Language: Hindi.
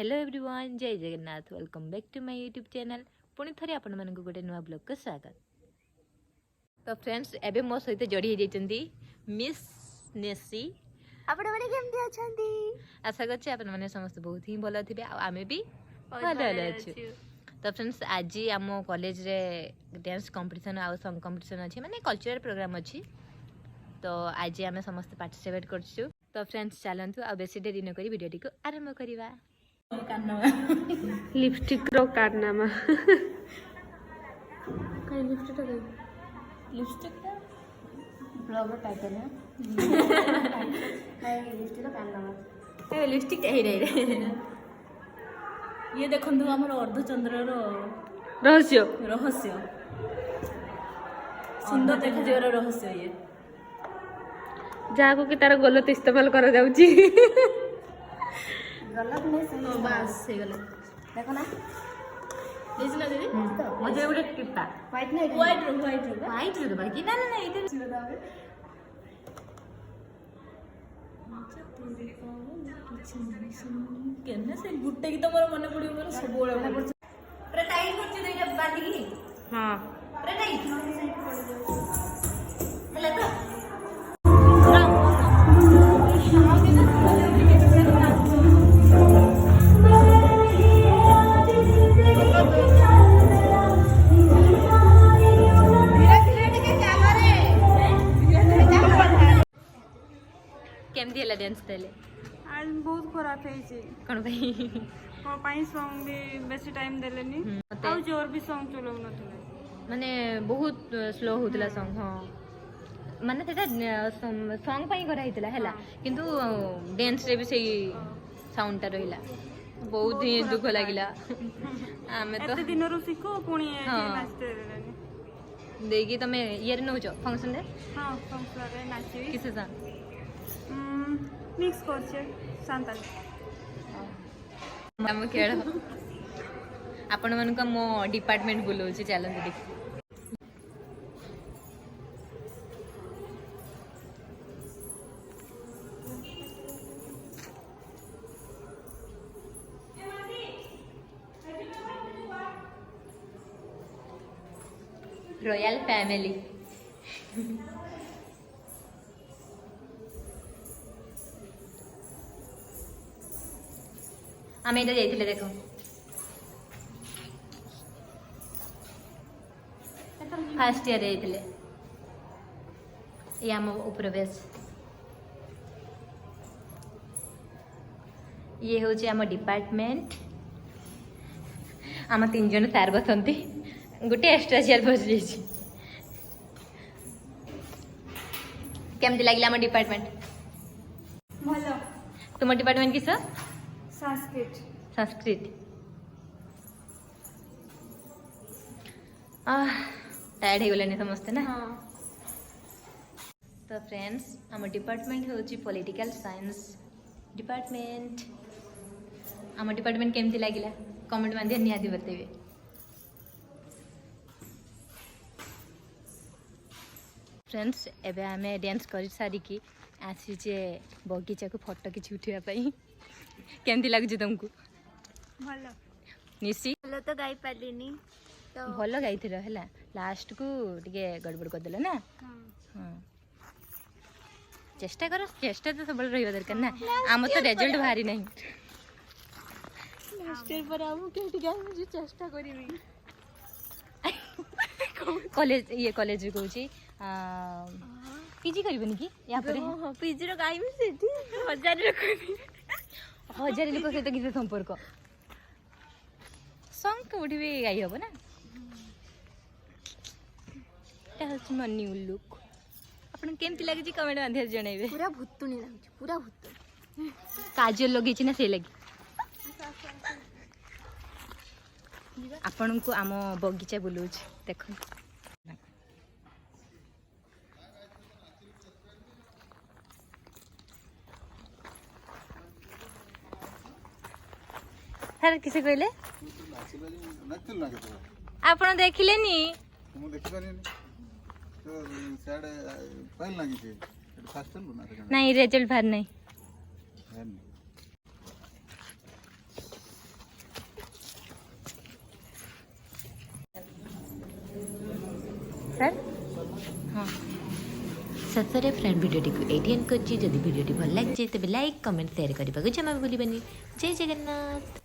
हेलो एवरीवन, जय Jagannath. Welcome back to my YouTube channel. पुणी थे आपण मानक गोटे नुआ ब्लॉग को स्वागत। तो फ्रेंड्स, एबे मो सहित जोड़ी हो जाइछंती मिस नेसी। आपण माने केमती अछंती? आशा करछि आपण माने समस्त बहुत ही भलो थिबे आ आमे भी भलो अछि। तो फ्रेंड्स, आज आम कॉलेज रे डांस कंपटीशन आ सॉन्ग कंपटीशन अछि, माने कल्चरल प्रोग्राम अछि। तो आज आमे समस्त पार्टिसिपेट करछु। तो फ्रेंड्स, चलंतु आ बेसी देरी न करी वीडियो को आरंभ करिवा। लिपस्टिक रो कारनामा कई लिपस्टिक तो लिपस्टिक का ब्लॉग टाइटल है। कई लिपस्टिक रो कारनामा ए लिपस्टिक हे रे ये देखंतु हमर अर्धचंद्र रो रहस्य रहस्य सुंदर देखा जेवर रहस्य ये जाको कि तार गलत इस्तेमाल करा जाउची। गलत नहीं सही बस हे गले देखो ना देखिस ना दीदी मजे उडे टिप्पा व्हाइट नहीं व्हाइट रो बाकी ना ना इधर ছিল দাও केने से गुट्टे की तमर मने पड़ी मोर सब ओळे पूरा टाइट करछि दुईटा बांधी की हां पूरा टाइट हला तो केमती हला डांस देले आज बहुत खराब है छी कोन भाई को पाई सॉन्ग भी बेसी टाइम देलेनी आ जोर भी सॉन्ग चलो नथले माने बहुत स्लो होतला सॉन्ग। हां माने तेटा सॉन्ग पई करा हितला हैला किंतु डांस रे भी सही साउंड ता रहिला बहुत ही दुख लागिला। आमे तो एते दिन रो सिको पुणी नाचते देलेनी देगी तमे ईयर नउचो फंक्शन रे। हां फंक्शन रे नाची किसे सा मिक्स करछे सांताल हम खेळ आपण मन का मो डिपार्टमेंट बोलो छी चैलेंज देख रॉयल फैमिली आम इधर जाइए देखो फास्ट ईयर जाइए ये आम उपरवेश ये हूँ आम डिपार्टमेंट आम 3 जन सार बसंती गोटे एक्स्ट्रा चेयर बस जाइए। केमती लगे आम डिपार्टमेंट भलो तुम डिपार्टमेंट किस संस्कृत संस्कृत टायर्ड हो गले समस्ते ना। हां तो फ्रेंड्स, आम डिपार्टमेंट होची पॉलिटिकल साइंस डिपार्टमेंट। आम डिपार्टमेंट केमती लागिला कमेंट माध्यम निहाती बतेबे। फ्रेंड्स, एबे आमे डांस कर सारी की आसीचे बगीचा को फोटो किछि उठिया पई केमती लागुची तुमको भलो निसी भलो तो गाई पालिनी तो भलो गाइथिलो हैला लास्ट को टिके गड़बड़ कर देला ना। हां हां चेष्टा करो, चेष्टा तो सब रहिबा दरकार ना। आम तो रिजल्ट भारी नहीं मास्टर पर आमु केटी गाई मुझे चेष्टा करिवि कॉलेज ये कॉलेज कहूची पीजी करबनी की या पर हां पीजी रो गाई में सेठी 1000 रखनी 1000 लोक सहित किसी संपर्क सॉन्ग कोठी भी गाई हबो ना। ता हस मन न्यू लुक आपन केमती लागे जी कमेंट माध्यम जणाइबे। पूरा भूतुनी लागछ पूरा भूत काजल लगे छी ना से लगी आपन को आम बगीचा बुलौछ देखो सर किसे कहले आपण देखिलेनी ମୁଁ ଦେଖିପାରିନି ତ ସିଆଡ଼େ ପାଇଲ ନା କିଛି ଏଠି ଫାଷ୍ଟ ହେଲୁ ନା नहीं रिजल्ट बाहर नहीं फ्रेंड हाँ शेष में फ्रेंड भिडियो को ये एंड कर भिडियो भल लगे तेज लाइक कमेंट शेयर करने को जमा भूल जय जगन्नाथ।